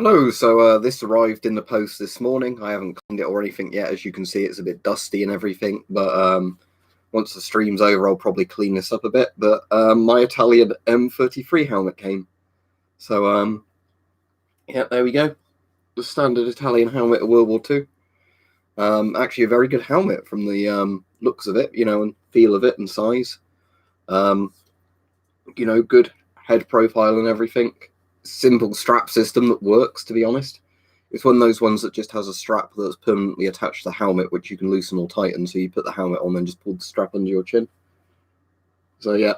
Hello, so this arrived in the post this morning. I haven't cleaned it or anything yet. As you can see, it's a bit dusty and everything, but once the stream's over, I'll probably clean this up a bit. But my Italian M33 helmet came. So, yeah, there we go. The standard Italian helmet of World War II. Actually, a very good helmet from the looks of it, and feel of it and size. Good head profile and everything. Simple strap system that works, to be honest. It's one of those ones that just has a strap that's permanently attached to the helmet, which you can loosen or tighten. So you put the helmet on and just pull the strap under your chin. So yeah,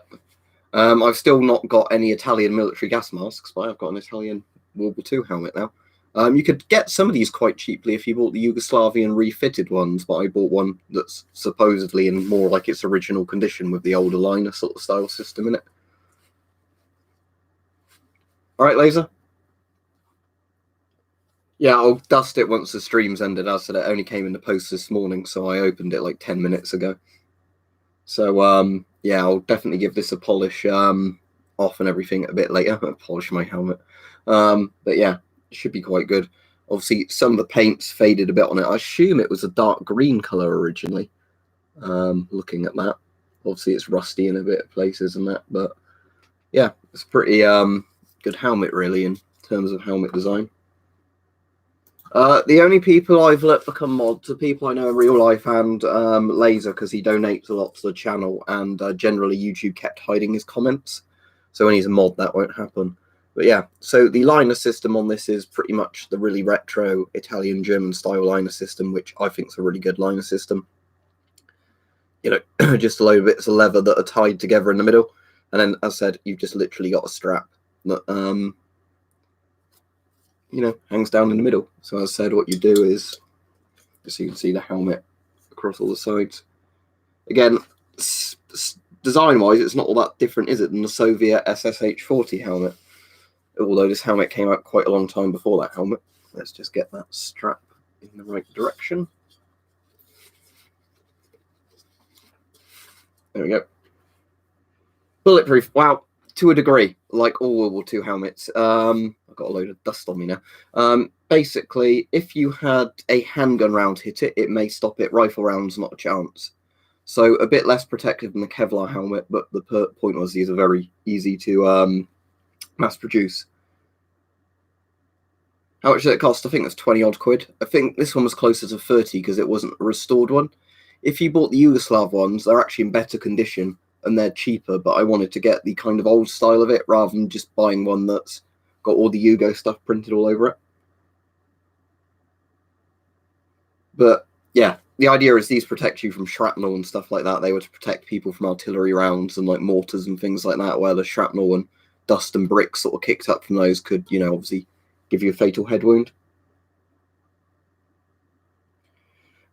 I've still not got any Italian military gas masks, but I've got an Italian World War II helmet now. You could get some of these quite cheaply if you bought the Yugoslavian refitted ones, but I bought one that's supposedly in more like its original condition with the older liner sort of style system in it. All right, Laser. Yeah, I'll dust it once the stream's ended. As I said, it only came in the post this morning, so I opened it like 10 minutes ago. So, yeah, I'll definitely give this a polish off and everything a bit later. I'll polish my helmet. But yeah, it should be quite good. Obviously, some of the paint's faded a bit on it. I assume it was a dark green colour originally, looking at that. Obviously, it's rusty in a bit of places and that, but yeah, it's a pretty good helmet, really, in terms of helmet design. The only people I've let become mods are people I know in real life and Laser, because he donates a lot to the channel, and generally YouTube kept hiding his comments. So when he's a mod, that won't happen. But yeah, so the liner system on this is pretty much the really retro Italian-German style liner system, which I think is a really good liner system. Just a load of bits of leather that are tied together in the middle. And then, as I said, you've just literally got a strap that hangs down in the middle. So as I said, what you do is, just so you can see the helmet across all the sides. Again, design-wise, it's not all that different, is it, than the Soviet SSH-40 helmet? Although this helmet came out quite a long time before that helmet. Let's just get that strap in the right direction. There we go. Bulletproof. Wow. To a degree, like all World War II helmets. I've got a load of dust on me now. Basically, if you had a handgun round hit it, it may stop it. Rifle rounds, not a chance. So a bit less protective than the Kevlar helmet, but the point was these are very easy to mass produce. How much did it cost? I think it was 20 odd quid. I think this one was closer to 30 because it wasn't a restored one. If you bought the Yugoslav ones, they're actually in better condition and they're cheaper, but I wanted to get the kind of old style of it rather than just buying one that's got all the Yugo stuff printed all over it. But yeah, the idea is these protect you from shrapnel and stuff like that. They were to protect people from artillery rounds and like mortars and things like that, where the shrapnel and dust and bricks sort of kicked up from those could, obviously give you a fatal head wound.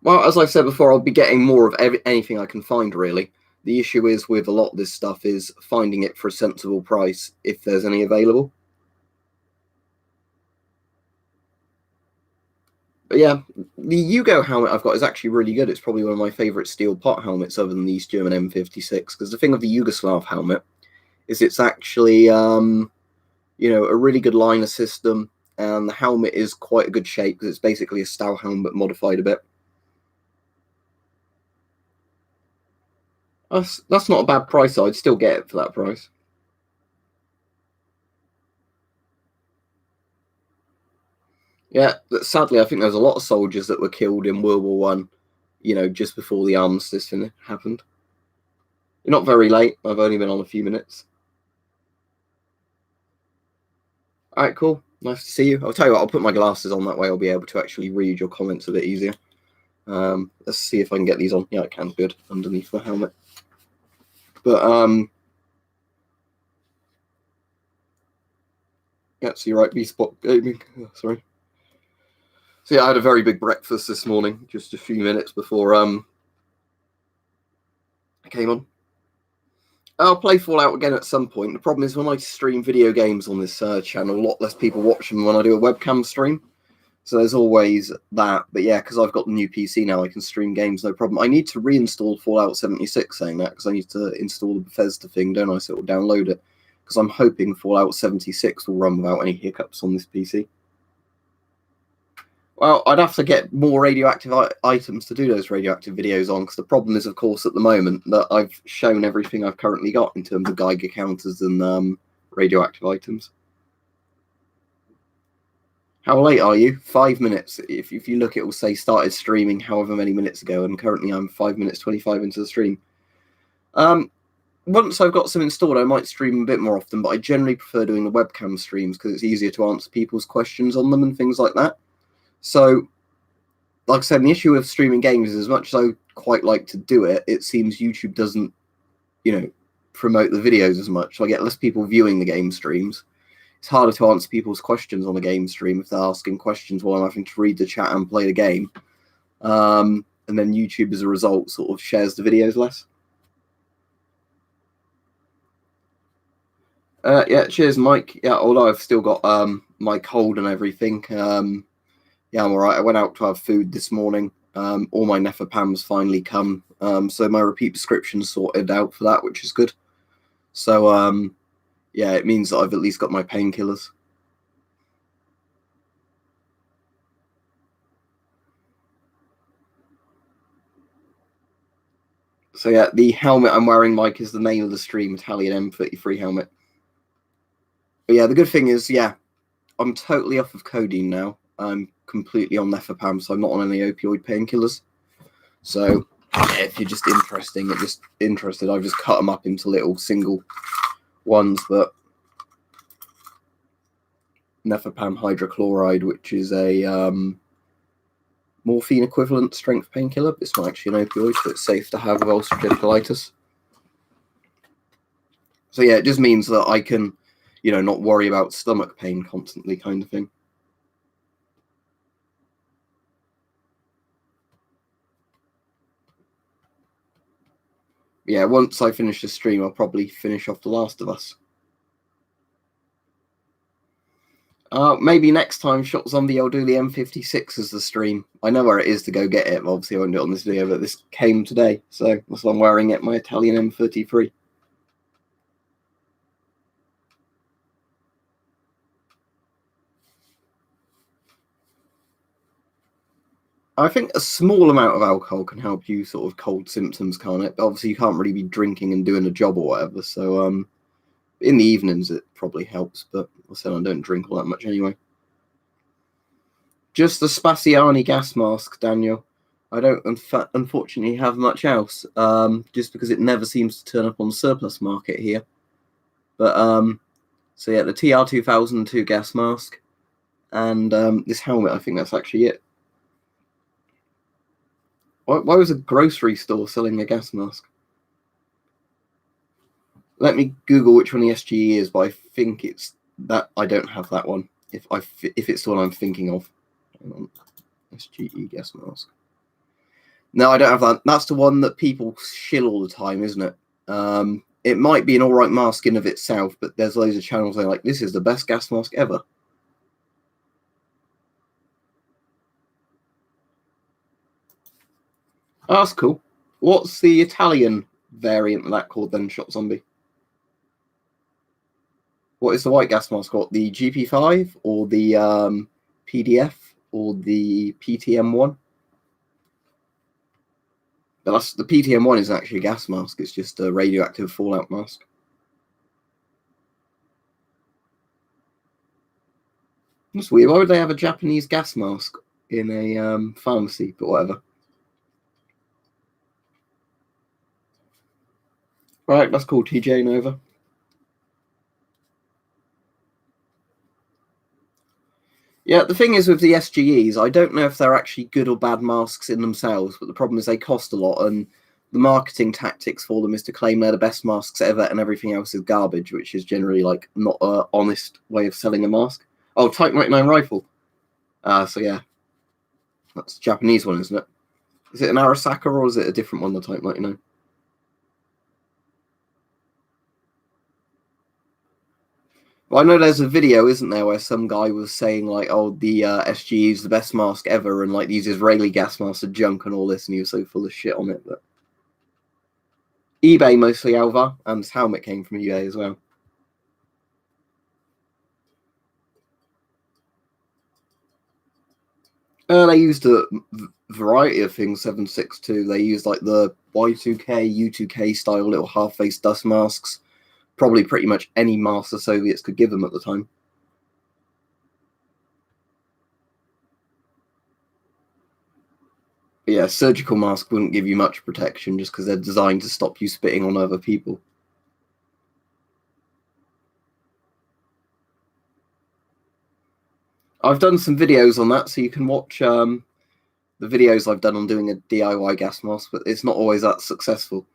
Well, as I've said before, I'll be getting more of anything I can find, really. The issue is with a lot of this stuff is finding it for a sensible price, if there's any available. But yeah, the Yugo helmet I've got is actually really good. It's probably one of my favourite steel pot helmets other than these German M56, because the thing of the Yugoslav helmet is it's actually, a really good liner system, and the helmet is quite a good shape because it's basically a style helmet modified a bit. That's not a bad price. I'd still get it for that price. Yeah, but sadly, I think there's a lot of soldiers that were killed in World War One, just before the armistice happened. You're not very late. I've only been on a few minutes. All right, cool. Nice to see you. I'll tell you what, I'll put my glasses on. That way I'll be able to actually read your comments a bit easier. Let's see if I can get these on. Yeah, I can. Good. Underneath the helmet. But, yeah, so you're right, V-Spot Gaming. Oh, sorry. So yeah, I had a very big breakfast this morning, just a few minutes before I came on. I'll play Fallout again at some point. The problem is when I stream video games on this channel, a lot less people watch them when I do a webcam stream. So there's always that. But yeah, because I've got the new PC now, I can stream games, no problem. I need to reinstall Fallout 76, saying that, because I need to install the Bethesda thing, don't I? So it'll download it. Because I'm hoping Fallout 76 will run without any hiccups on this PC. Well, I'd have to get more radioactive items to do those radioactive videos on, because the problem is, of course, at the moment that I've shown everything I've currently got in terms of Geiger counters and radioactive items. How late are you? 5 minutes. If you look, it will say started streaming however many minutes ago, and currently I'm 5 minutes 25 into the stream. Once I've got some installed, I might stream a bit more often, but I generally prefer doing the webcam streams because it's easier to answer people's questions on them and things like that. So, like I said, the issue with streaming games is, as much as I quite like to do it, it seems YouTube doesn't, promote the videos as much. So I get less people viewing the game streams. It's harder to answer people's questions on a game stream if they're asking questions while I'm having to read the chat and play the game. And then YouTube, as a result, sort of shares the videos less. Yeah, cheers, Mike. Yeah, although I've still got my cold and everything. Yeah, I'm all right. I went out to have food this morning. All my Nefapams finally come. So my repeat prescription's sorted out for that, which is good. So, yeah, it means that I've at least got my painkillers. So, yeah, the helmet I'm wearing, Mike, is the name of the stream, Italian M33 helmet. But yeah, the good thing is, yeah, I'm totally off of codeine now. I'm completely on Nefapam, so I'm not on any opioid painkillers. So, yeah, if you're just interested, I've just cut them up into little single ones. But Nefapam hydrochloride, which is a morphine equivalent strength painkiller. It's not actually an opioid, so it's safe to have with ulcerative colitis. So yeah, it just means that I can, not worry about stomach pain constantly, kind of thing. Yeah, once I finish the stream, I'll probably finish off The Last of Us. Maybe next time, Shots on the I'll do the M56 as the stream. I know where it is to go get it, but obviously I won't do it on this video, but this came today, so that's why I'm wearing it, my Italian M33. I think a small amount of alcohol can help you sort of cold symptoms, can't it? But obviously you can't really be drinking and doing a job or whatever, so in the evenings it probably helps, but I said I don't drink all that much anyway. Just the Spaziani gas mask, Daniel. I don't unfortunately have much else, just because it never seems to turn up on the surplus market here. But so yeah, the TR2002 gas mask and this helmet. I think that's actually it. Why was a grocery store selling a gas mask? Let me Google which one the SGE is, but I think it's that. I don't have that one. If it's the one I'm thinking of. Hang on. SGE gas mask. No, I don't have that. That's the one that people shill all the time, isn't it? It might be an all right mask in of itself, but there's loads of channels that are like, this is the best gas mask ever. Oh, that's cool. What's the Italian variant of that called then, Shot Zombie? What is the white gas mask called? The GP5 or the PDF or the PTM1? But that's, the PTM1 isn't actually a gas mask, it's just a radioactive fallout mask. That's weird. Why would they have a Japanese gas mask in a pharmacy? But whatever. Right, that's cool. TJ Nova. Yeah, the thing is with the SGEs, I don't know if they're actually good or bad masks in themselves, but the problem is they cost a lot, and the marketing tactics for them is to claim they're the best masks ever and everything else is garbage, which is generally like not an honest way of selling a mask. Oh, Type 99 rifle. So yeah, that's a Japanese one, isn't it? Is it an Arasaka or is it a different one, the Type 99? Well, I know there's a video, isn't there, where some guy was saying like, "Oh, the SGE is the best mask ever," and like these Israeli gas masks are junk and all this, and he was so full of shit on it. But eBay mostly, Alva, and this helmet came from eBay as well. They used a variety of things. 762. They used like the Y2K, U2K style little half-face dust masks. Probably pretty much any mask the Soviets could give them at the time. But yeah, surgical mask wouldn't give you much protection just because they're designed to stop you spitting on other people. I've done some videos on that, so you can watch the videos I've done on doing a DIY gas mask, but it's not always that successful.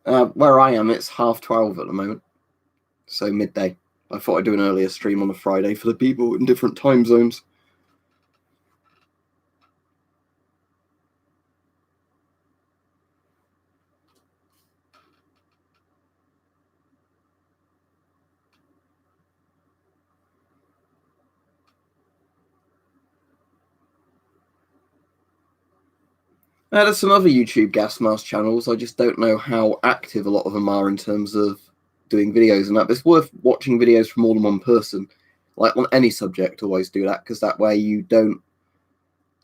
Where I am, it's 12:30 at the moment, so midday. I thought I'd do an earlier stream on a Friday for the people in different time zones. There's some other YouTube gas mask channels. I just don't know how active a lot of them are in terms of doing videos and that. But it's worth watching videos from more than one person. Like on any subject, always do that, because that way you don't,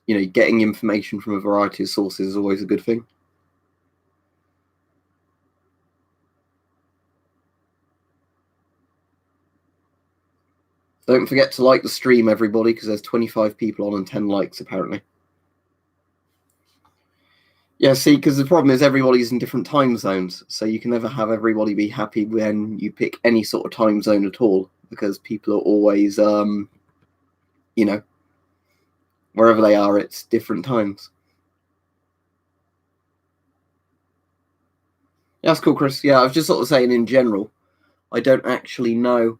getting information from a variety of sources is always a good thing. Don't forget to like the stream, everybody, because there's 25 people on and 10 likes, apparently. Yeah, see, because the problem is everybody's in different time zones, so you can never have everybody be happy when you pick any sort of time zone at all, because people are always, wherever they are, it's different times. Yeah, that's cool, Chris. Yeah, I was just sort of saying in general, I don't actually know.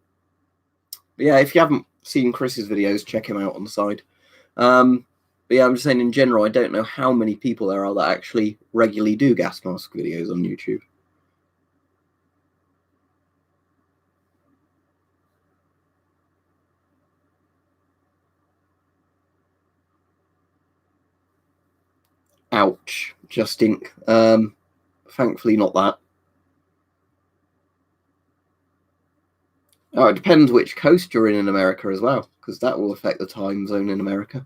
But yeah, if you haven't seen Chris's videos, check him out on the side. But yeah, I'm just saying in general, I don't know how many people there are that actually regularly do gas mask videos on YouTube. Ouch. Just ink. Thankfully not that. Oh, it depends which coast you're in America as well, because that will affect the time zone in America.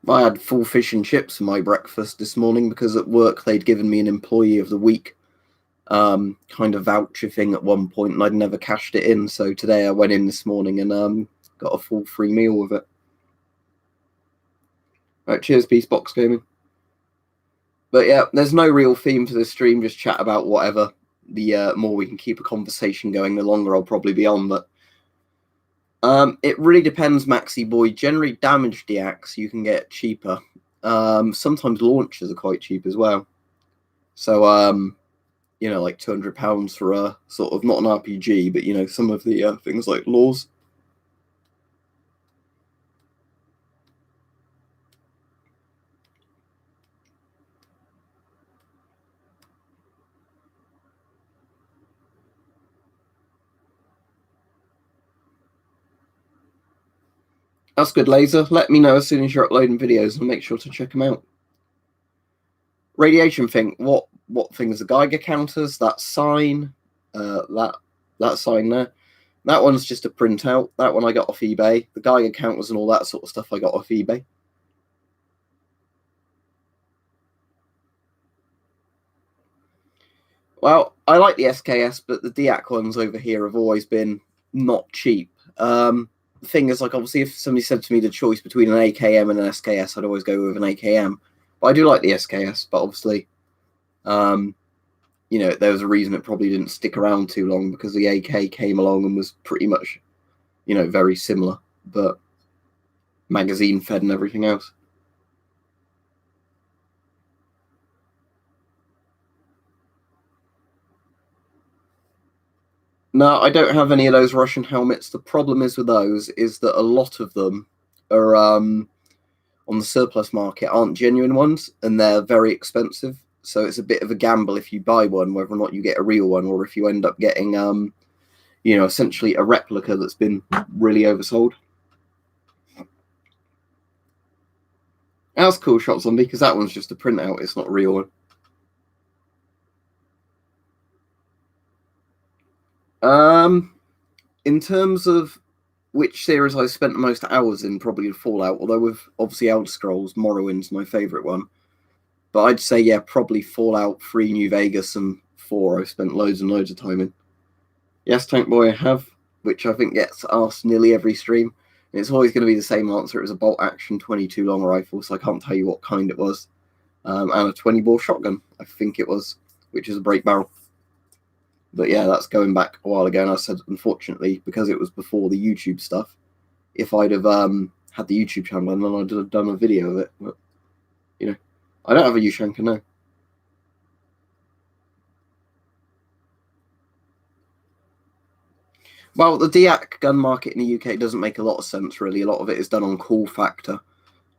I had full fish and chips for my breakfast this morning because at work they'd given me an employee of the week kind of voucher thing at one point, and I'd never cashed it in. So today I went in this morning and got a full free meal with it. Right, cheers, Peace Box Gaming. But yeah, there's no real theme to this stream, just chat about whatever. The more we can keep a conversation going, the longer I'll probably be on. But it really depends, Maxi Boy. Generally, damaged DX you can get cheaper. Sometimes launchers are quite cheap as well. So, like £200 for a sort of, not an RPG, but, some of the things like laws. That's good, Laser. Let me know as soon as you're uploading videos and make sure to check them out. Radiation thing. What thing is the Geiger counters? That sign, that sign there. That one's just a printout. That one I got off eBay. The Geiger counters and all that sort of stuff I got off eBay. Well, I like the SKS, but the DIAC ones over here have always been not cheap. The thing is, like, obviously, if somebody said to me the choice between an AKM and an SKS, I'd always go with an AKM. But I do like the SKS, but obviously, there was a reason it probably didn't stick around too long, because the AK came along and was pretty much, very similar, but magazine fed and everything else. No, I don't have any of those Russian helmets. The problem is with those is that a lot of them are on the surplus market aren't genuine ones, and they're very expensive. So it's a bit of a gamble if you buy one, whether or not you get a real one, or if you end up getting, essentially a replica that's been really oversold. That's cool, Shot Zombie, because that one's just a printout. It's not a real one. In terms of which series I spent the most hours in, probably in Fallout, although with obviously Elder Scrolls, Morrowind's my favourite one. But I'd say, yeah, probably Fallout 3, New Vegas, and 4 I've spent loads and loads of time in. Yes, Tank Boy, I have, which I think gets asked nearly every stream. And it's always going to be the same answer. It was a bolt action 22 long rifle, so I can't tell you what kind it was. And a 20 bore shotgun, I think it was, which is a break barrel. But yeah, that's going back a while ago. And I said, unfortunately, because it was before the YouTube stuff, if I'd have had the YouTube channel, then I'd have done a video of it. But, you know, I don't have a Ushanka now. Well, the DIAC gun market in the UK doesn't make a lot of sense, really. A lot of it is done on call factor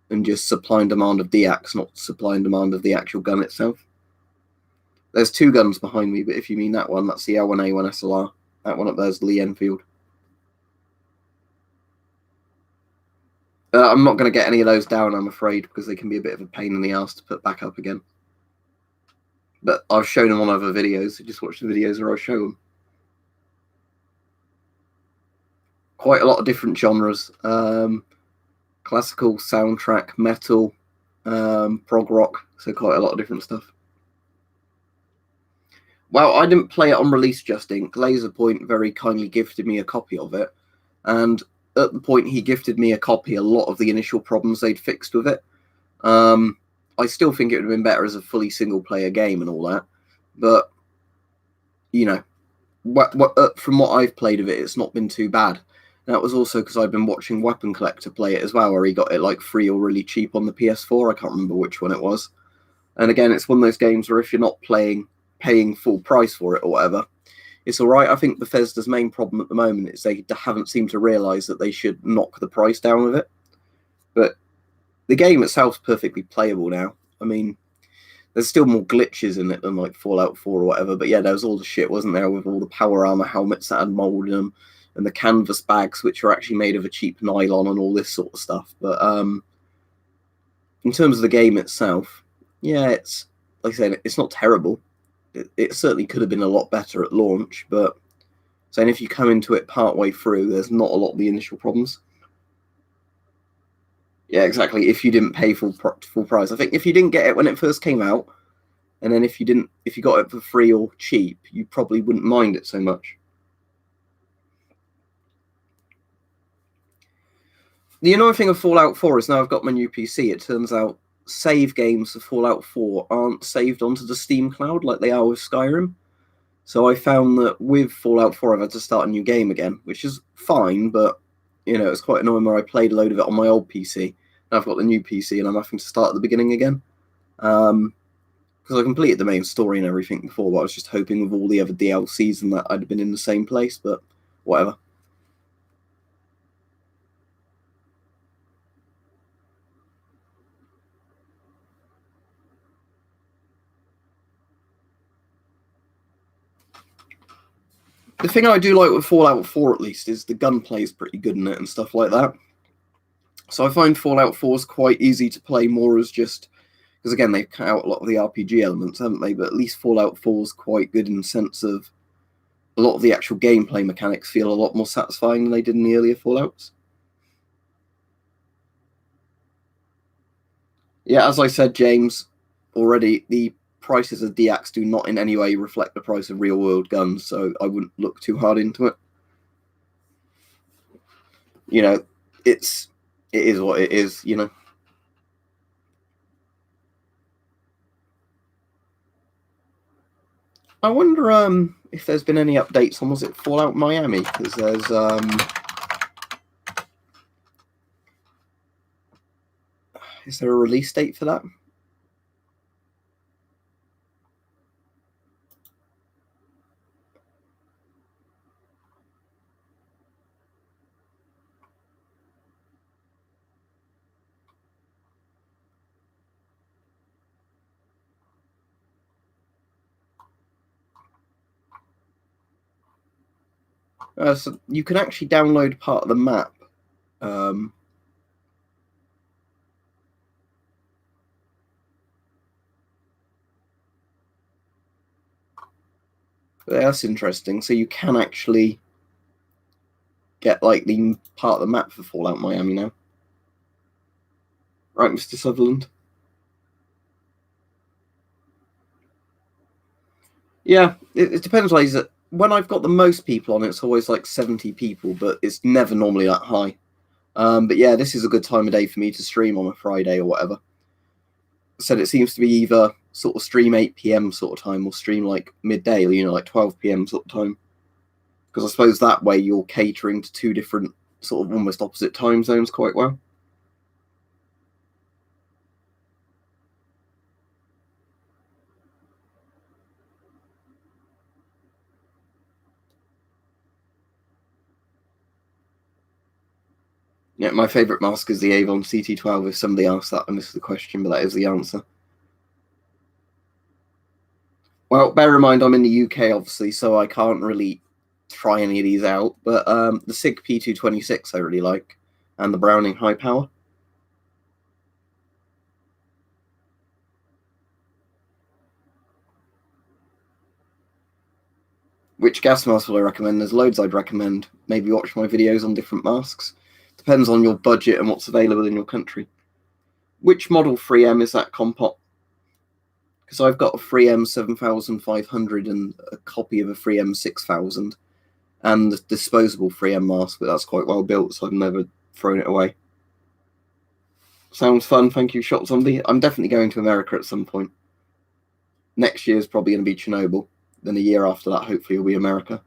and just supply and demand of DIACs, not supply and demand of the actual gun itself. There's 2 guns behind me, but if you mean that one, that's the L1A1 SLR. That one up there is the Lee Enfield. I'm not going to get any of those down, I'm afraid, because they can be a bit of a pain in the ass to put back up again. But I've shown them on other videos, so just watch the videos where I show them. Quite a lot of different genres. Classical, soundtrack, metal, prog rock, so quite a lot of different stuff. Well, I didn't play it on release just ink. Laserpoint very kindly gifted me a copy of it, and at the point he gifted me a copy, a lot of the initial problems they'd fixed with it. I still think it would have been better as a fully single-player game and all that, but, you know, from what I've played of it, it's not been too bad. And that was also because I've been watching Weapon Collector play it as well, where he got it like free or really cheap on the PS4. I can't remember which one it was. And again, it's one of those games where if you're not paying full price for it or whatever, it's all right. I think Bethesda's main problem at the moment is they haven't seemed to realise that they should knock the price down with it. But the game itself's perfectly playable now. I mean, there's still more glitches in it than like Fallout 4 or whatever. But yeah, there was all the shit, wasn't there, with all the power armor helmets that had mold in them and the canvas bags, which are actually made of a cheap nylon and all this sort of stuff. But in terms of the game itself, yeah, it's, like I said, it's not terrible. It certainly could have been a lot better at launch, but saying if you come into it partway through, there's not a lot of the initial problems. Yeah, exactly. If you didn't pay full price, I think if you didn't get it when it first came out, and then if you got it for free or cheap, you probably wouldn't mind it so much. The annoying thing of Fallout 4 is now I've got my new PC. It turns out save games for Fallout 4 aren't saved onto the Steam cloud like they are with Skyrim. So I found that with Fallout 4, I've had to start a new game again, which is fine, but, you know, it's quite annoying where I played a load of it on my old PC. Now I've got the new PC and I'm having to start at the beginning again. Because I completed the main story and everything before, but I was just hoping with all the other DLCs and that I'd have been in the same place, but whatever. The thing I do like with Fallout 4, at least, is the gunplay is pretty good in it and stuff like that. So I find Fallout 4 is quite easy to play more as just... Because, again, they've cut out a lot of the RPG elements, haven't they? But at least Fallout 4 is quite good in the sense of a lot of the actual gameplay mechanics feel a lot more satisfying than they did in the earlier Fallouts. Yeah, as I said, James, already, the prices of DIACs do not in any way reflect the price of real-world guns, so I wouldn't look too hard into it. You know, it is what it is, you know. I wonder if there's been any updates on, was it Fallout Miami? Because there's is there a release date for that? So you can actually download part of the map. That's interesting. So you can actually get like the part of the map for Fallout Miami now. Right, Mr. Sutherland? Yeah, it depends. Like, when I've got the most people on, it's always like 70 people, but it's never normally that high. But yeah, this is a good time of day for me to stream on a Friday or whatever. Said it seems to be either sort of stream 8 p.m. sort of time or stream like midday, like 12 p.m. sort of time. Because I suppose that way you're catering to two different sort of almost opposite time zones quite well. Yeah, my favourite mask is the Avon CT12. If somebody asked that, I missed the question, but that is the answer. Well, bear in mind I'm in the UK, obviously, so I can't really try any of these out. But the SIG P226 I really like, and the Browning High Power. Which gas mask will I recommend? There's loads I'd recommend. Maybe watch my videos on different masks. Depends on your budget and what's available in your country. Which model 3M is that, Compot? Because I've got a 3M 7500 and a copy of a 3M 6000 and the disposable 3M mask, but that's quite well built, so I've never thrown it away. Sounds fun. Thank you, Shot Zombie. I'm definitely going to America at some point. Next year is probably going to be Chernobyl. Then a year after that, hopefully, will be America.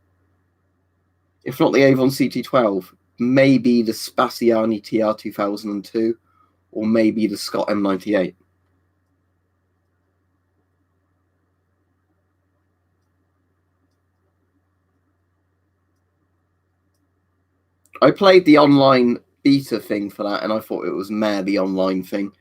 If not the Avon CT12, maybe the Spaziani TR2002, or maybe the Scott M98. I played the online beta thing for that, and I thought it was the online thing,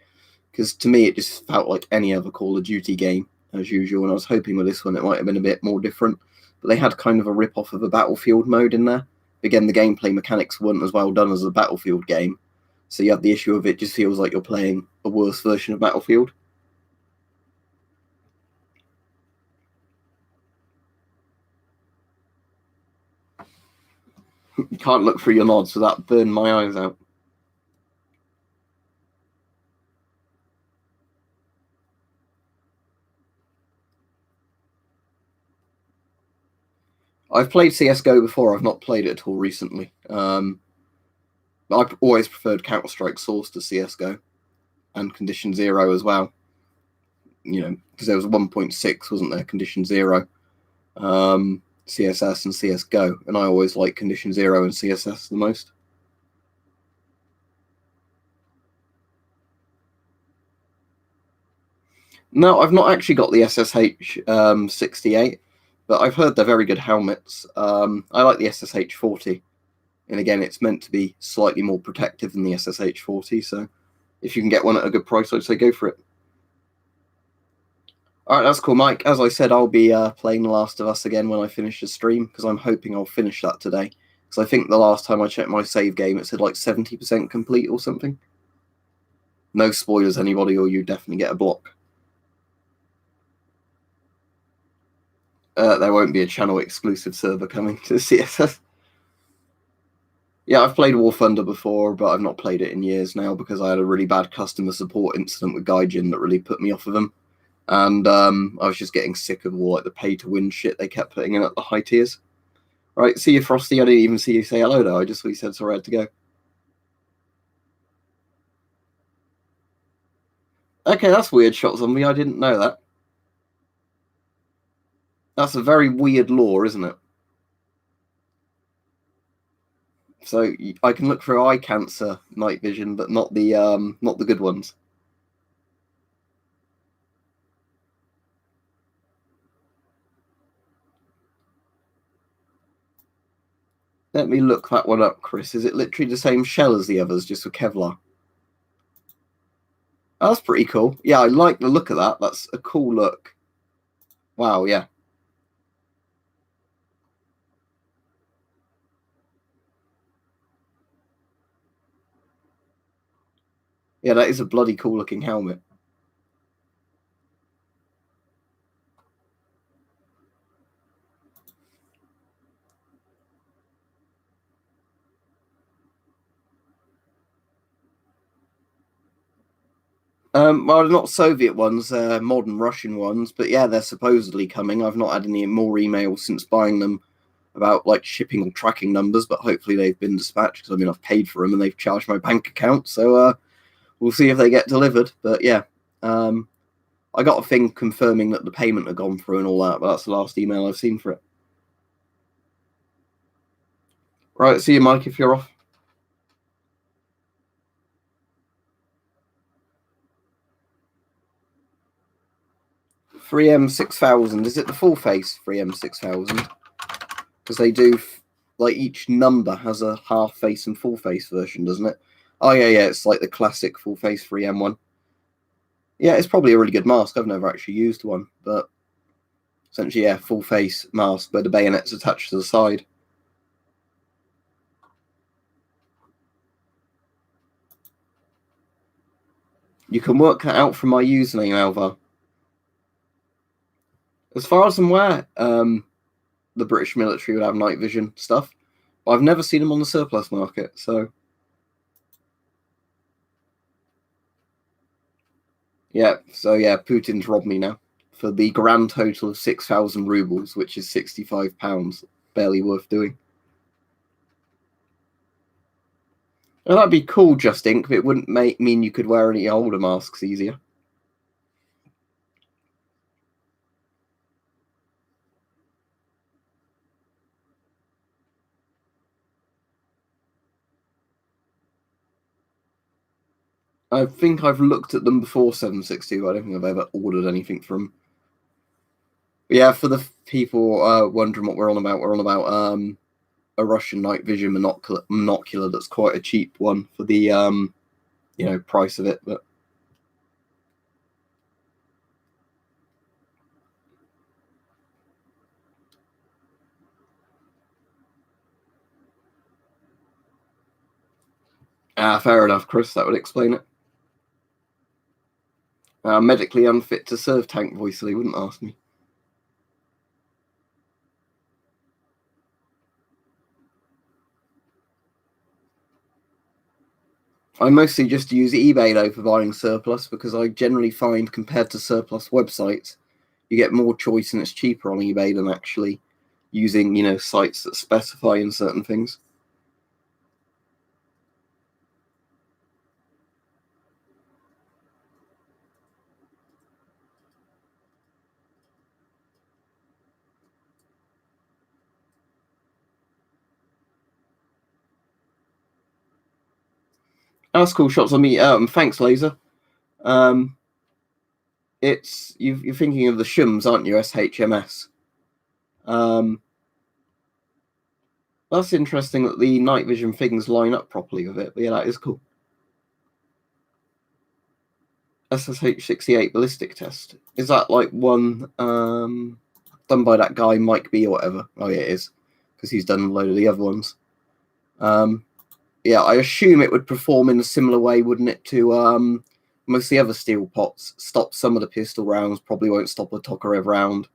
because to me it just felt like any other Call of Duty game as usual. And I was hoping with this one it might have been a bit more different, but they had kind of a rip off of a Battlefield mode in there. Again, the gameplay mechanics weren't as well done as a Battlefield game, so you have the issue of it just feels like you're playing a worse version of Battlefield. You can't look through your nods, so that burned my eyes out. I've played CSGO before. I've not played it at all recently. I've always preferred Counter-Strike Source to CSGO and Condition Zero as well. Because there was 1.6, wasn't there? Condition Zero, CSS and CSGO, and I always like Condition Zero and CSS the most. No, I've not actually got the SSH 68, but I've heard they're very good helmets. I like the SSH 40, and again, it's meant to be slightly more protective than the SSH 40. So, if you can get one at a good price, I'd say go for it. All right, that's cool, Mike. As I said, I'll be playing The Last of Us again when I finish the stream, because I'm hoping I'll finish that today. Because I think the last time I checked my save game, it said like 70% complete or something. No spoilers, anybody, or you definitely get a block. There won't be a channel exclusive server coming to CSS. Yeah, I've played War Thunder before, but I've not played it in years now because I had a really bad customer support incident with Gaijin that really put me off of them. And I was just getting sick of all like the pay-to-win shit they kept putting in at the high tiers. Right, see you, Frosty. I didn't even see you say hello, though. I just saw you said sorry I had to go. Okay, that's weird, Shot Zombie. I didn't know that. That's a very weird lore, isn't it? So I can look for eye cancer night vision, but not the good ones. Let me look that one up, Chris. Is it literally the same shell as the others, just with Kevlar? Oh, that's pretty cool. Yeah, I like the look of that. That's a cool look. Wow, yeah. Yeah, that is a bloody cool looking helmet. Well, not Soviet ones, modern Russian ones, but yeah, they're supposedly coming. I've not had any more emails since buying them about like shipping or tracking numbers, but hopefully they've been dispatched because I mean I've paid for them and they've charged my bank account, so we'll see if they get delivered. But yeah, I got a thing confirming that the payment had gone through and all that, but that's the last email I've seen for it. Right, see you, Mike, if you're off. 3M6000, is it the full face 3M6000? Because they do, like, each number has a half face and full face version, doesn't it? Oh, yeah, it's like the classic full face 3M one. Yeah, it's probably a really good mask. I've never actually used one, but essentially, yeah, full face mask where the bayonet's attached to the side. You can work that out from my username, Alvar. As far as I'm aware, the British military would have night vision stuff. I've never seen them on the surplus market, so yeah. So yeah, Putin's robbed me now for the grand total of 6,000 rubles, which is £65. Barely worth doing. Well, that'd be cool, Just Ink, but it wouldn't mean you could wear any older masks easier. I think I've looked at them before 762. I don't think I've ever ordered anything from. But yeah, for the people wondering what we're on about a Russian night vision monocular that's quite a cheap one for the price of it, but. Fair enough, Chris. That would explain it. Medically unfit to serve tank voice, so they wouldn't ask me. I mostly just use eBay though for buying surplus because I generally find compared to surplus websites, you get more choice and it's cheaper on eBay than actually using sites that specify in certain things. That's cool. Shots on me. Thanks, Laser. It's you're thinking of the Shums, aren't you? SHMS. That's interesting that the night vision things line up properly with it. But yeah, that is cool. SSH-68 ballistic test. Is that like one done by that guy Mike B or whatever? Oh yeah, it is, because he's done a load of the other ones. Yeah, I assume it would perform in a similar way, wouldn't it, to most of the other steel pots? Stop some of the pistol rounds, probably won't stop a Tokarev round.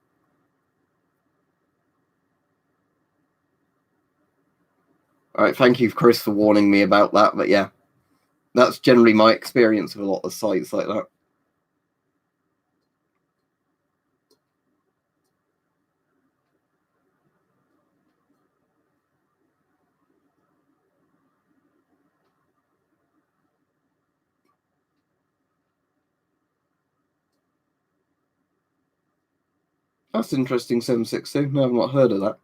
All right, thank you, Chris, for warning me about that. But yeah, that's generally my experience with a lot of sites like that. That's interesting, 762. No, I've not heard of that.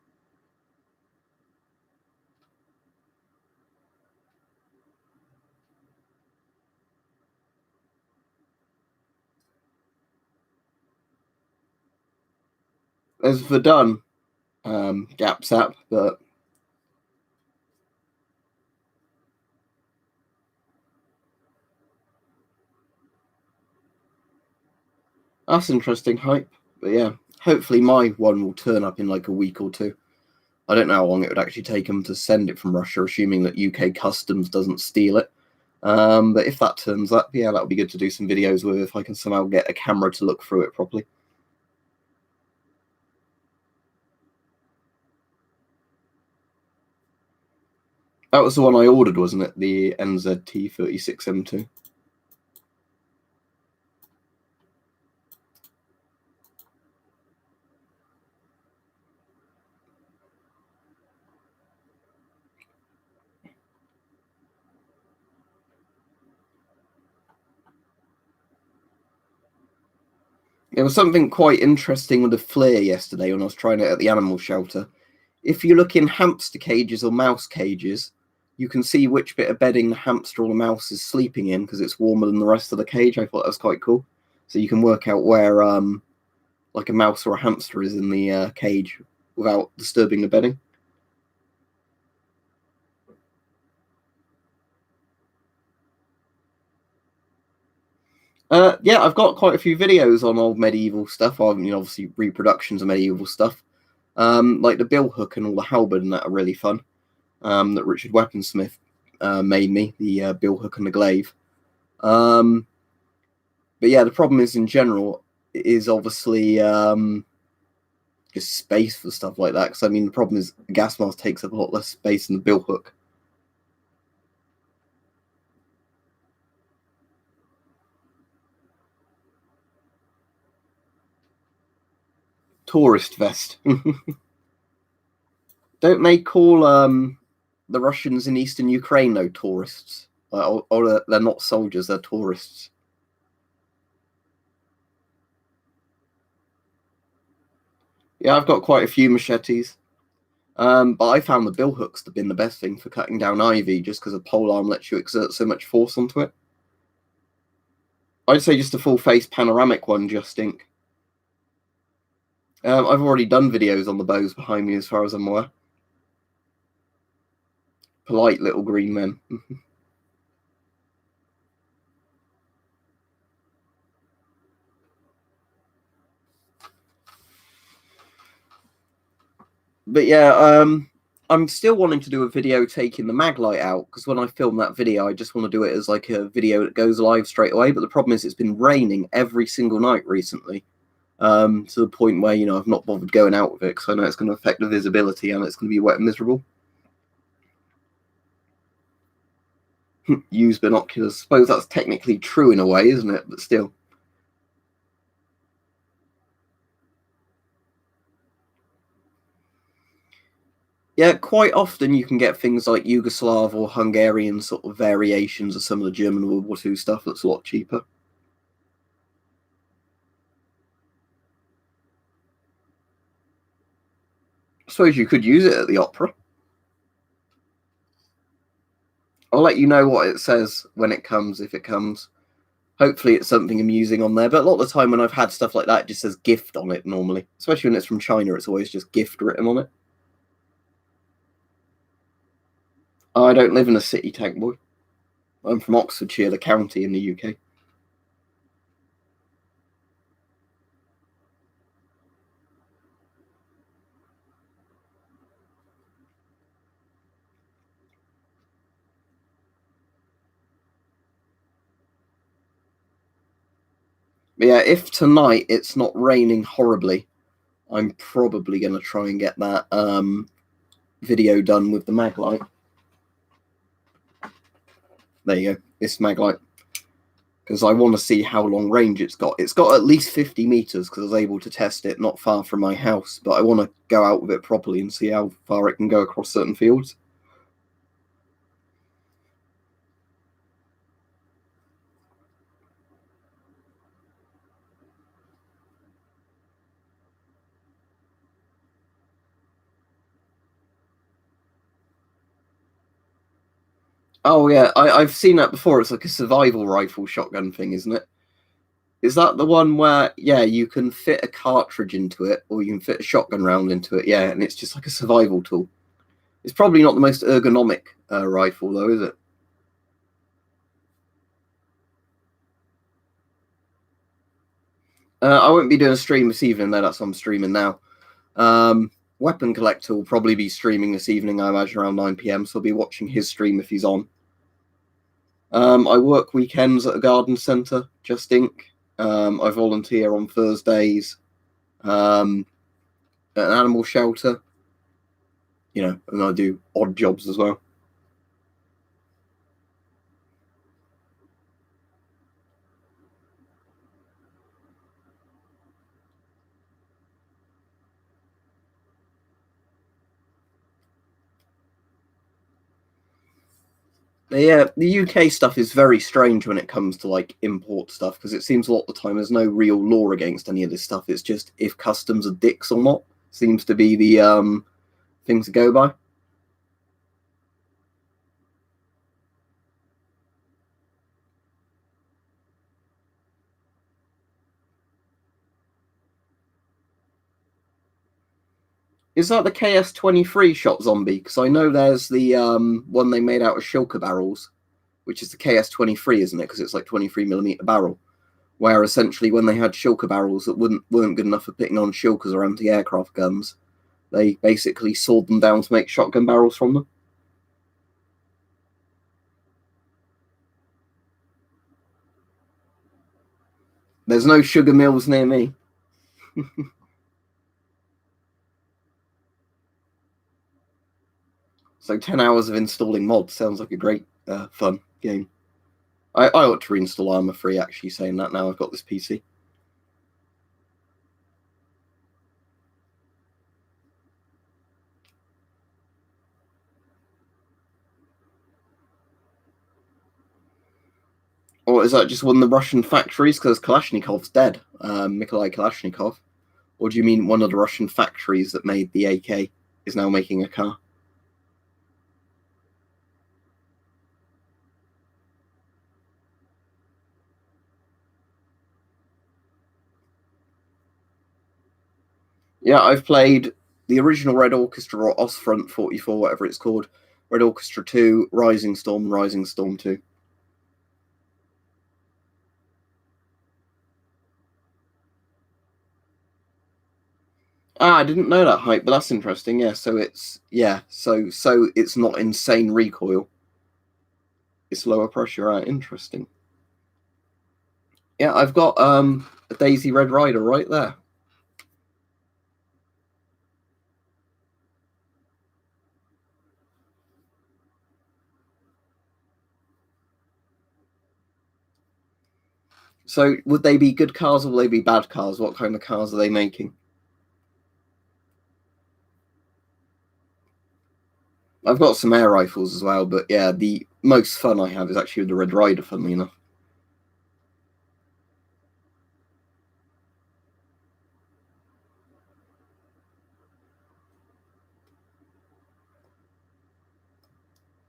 There's Verdun gap sap, but that's interesting hype. But yeah, hopefully my one will turn up in like a week or two. I don't know how long it would actually take them to send it from Russia, assuming that UK customs doesn't steal it. But if that turns up, yeah, that would be good to do some videos with if I can somehow get a camera to look through it properly. That was the one I ordered, wasn't it? The NZT36M2. There was something quite interesting with the flare yesterday when I was trying it at the animal shelter. If you look in hamster cages or mouse cages, you can see which bit of bedding the hamster or the mouse is sleeping in because it's warmer than the rest of the cage. I thought that was quite cool. So you can work out where like a mouse or a hamster is in the cage without disturbing the bedding. Yeah, I've got quite a few videos on old medieval stuff. Obviously reproductions of medieval stuff, like the bill hook and all the halberd and that are really fun. That Richard Weaponsmith made me, the bill hook and the glaive. But yeah, the problem is in general is obviously just space for stuff like that. Because I mean, the problem is the gas mask takes up a lot less space than the bill hook. Tourist vest. Don't they call the Russians in eastern Ukraine though tourists? Or they're not soldiers; they're tourists. Yeah, I've got quite a few machetes. But I found the bill hooks to have been the best thing for cutting down ivy just because a polearm lets you exert so much force onto it. I'd say just a full face panoramic one, just ink. I've already done videos on the bows behind me as far as I'm aware. Polite little green men. But yeah, I'm still wanting to do a video taking the mag light out because when I film that video, I just want to do it as like a video that goes live straight away. But the problem is it's been raining every single night recently, to the point where I've not bothered going out with it because I know it's going to affect the visibility and it's going to be wet and miserable. Use binoculars. I suppose that's technically true in a way, isn't it? But still. Yeah, quite often you can get things like Yugoslav or Hungarian sort of variations of some of the German World War II stuff that's a lot cheaper. I suppose you could use it at the opera. I'll let you know what it says when it comes, if it comes. Hopefully it's something amusing on there, but a lot of the time when I've had stuff like that, it just says gift on it normally. Especially when it's from China, it's always just gift written on it. I don't live in a city, tank boy. I'm from Oxfordshire, the county in the UK. But yeah, if tonight it's not raining horribly, I'm probably going to try and get that video done with the mag light. There you go, this mag light. Because I want to see how long range it's got. It's got at least 50 meters because I was able to test it not far from my house. But I want to go out with it properly and see how far it can go across certain fields. Oh yeah, I've seen that before. It's like a survival rifle shotgun thing, isn't it? Is that the one where you can fit a cartridge into it, or you can fit a shotgun round into it? Yeah, and it's just like a survival tool. It's probably not the most ergonomic rifle, though, is it? I won't be doing a stream this evening, though. That's what I'm streaming now. Weapon Collector will probably be streaming this evening, I imagine, around 9 p.m. So I'll be watching his stream if he's on. I work weekends at a garden centre, Just Inc. I volunteer on Thursdays at an animal shelter. And I do odd jobs as well. Yeah, the UK stuff is very strange when it comes to like import stuff, because it seems a lot of the time there's no real law against any of this stuff. It's just if customs are dicks or not seems to be the thing to go by. Is that the KS-23 shot zombie? Because I know there's the one they made out of shulker barrels, which is the KS-23, isn't it? Because it's like 23mm barrel, where essentially when they had shulker barrels that weren't good enough for putting on shulkers or anti-aircraft guns, they basically sawed them down to make shotgun barrels from them. There's no sugar mills near me. So 10 hours of installing mods sounds like a great fun game. I ought to reinstall Armour 3, actually, saying that now I've got this PC. Or is that just one of the Russian factories? Because Kalashnikov's dead, Nikolai Kalashnikov. Or do you mean one of the Russian factories that made the AK is now making a car? Yeah, I've played the original Red Orchestra or Ostfront 44, whatever it's called, Red Orchestra 2, Rising Storm, Rising Storm 2. Ah, I didn't know that hype, but that's interesting. Yeah, so it's so it's not insane recoil. It's lower pressure. Right, interesting. Yeah, I've got a Daisy Red Rider right there. So would they be good cars or will they be bad cars? What kind of cars are they making? I've got some air rifles as well, but yeah, the most fun I have is actually with the Red Rider, funnily enough.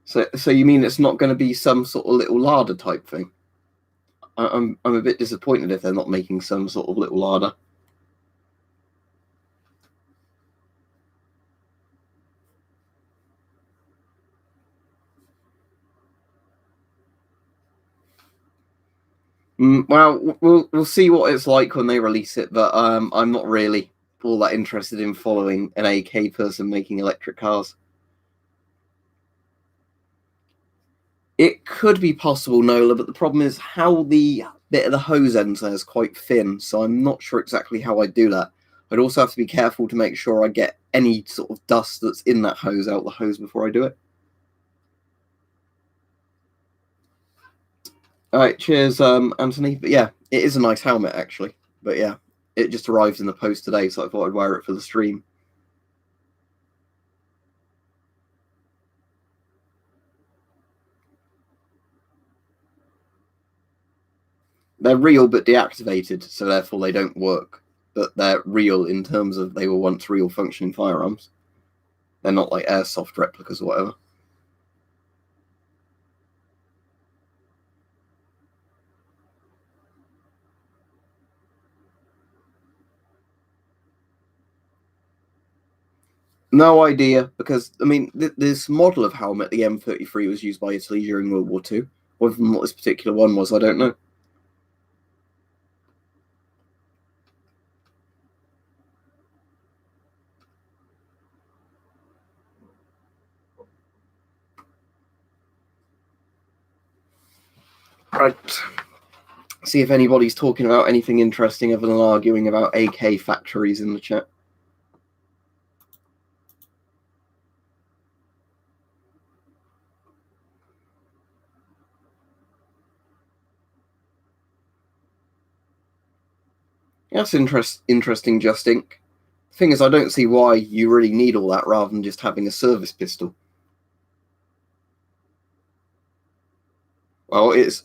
So you mean it's not going to be some sort of little larder type thing? I'm a bit disappointed if they're not making some sort of little larder. Well, we'll see what it's like when they release it, but I'm not really all that interested in following an AK person making electric cars. It could be possible, Nola, but the problem is how the bit of the hose ends there is quite thin, so I'm not sure exactly how I do that. I'd also have to be careful to make sure I get any sort of dust that's in that hose out the hose before I do it. All right, cheers, Anthony. But yeah, it is a nice helmet actually. But yeah, it just arrived in the post today, so I thought I'd wear it for the stream. They're real but deactivated, so therefore they don't work. But they're real in terms of they were once real functioning firearms. They're not like airsoft replicas or whatever. No idea, because I mean, this model of helmet, the M33, was used by Italy during World War II. Whether what this particular one was, I don't know. Right. See if anybody's talking about anything interesting other than arguing about AK factories in the chat. That's interesting, Justin. The thing is, I don't see why you really need all that rather than just having a service pistol. Well, it's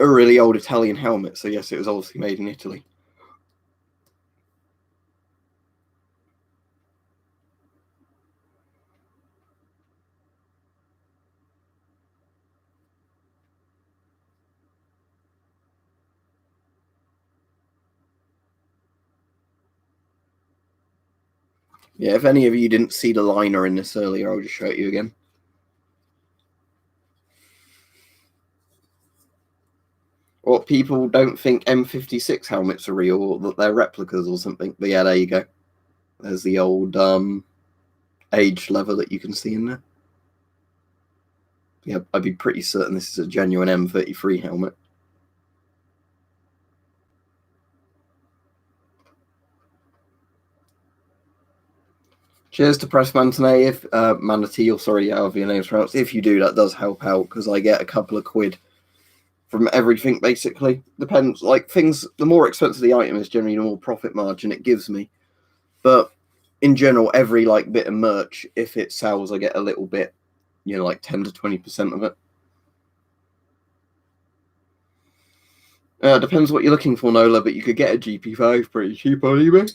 a really old Italian helmet, so yes, it was obviously made in Italy. Yeah, if any of you didn't see the liner in this earlier, I'll just show it you again. What, people don't think M56 helmets are real, or that they're replicas or something. But yeah, there you go. There's the old age lever that you can see in there. Yeah, I'd be pretty certain this is a genuine M33 helmet. Cheers to Press Manatee, if Manatee, or sorry, however your name's pronounced. If you do, that does help out because I get a couple of quid from everything. Basically, depends. Like things, the more expensive the item is, generally the more profit margin it gives me. But in general, every like bit of merch, if it sells, I get a little bit, you know, like 10 to 20% of it. Depends what you're looking for, Nola, but you could get a GP5 pretty cheap on eBay.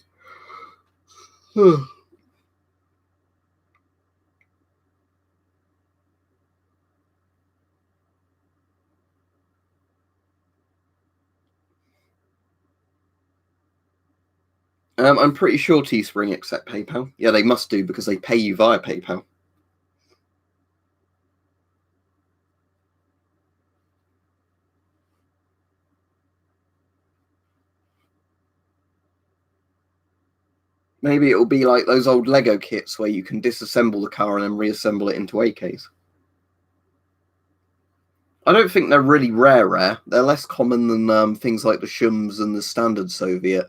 I'm pretty sure Teespring accept PayPal. Yeah, they must do because they pay you via PayPal. Maybe it'll be like those old Lego kits where you can disassemble the car and then reassemble it into AKs. I don't think they're really rare. They're less common than things like the Shums and the standard Soviet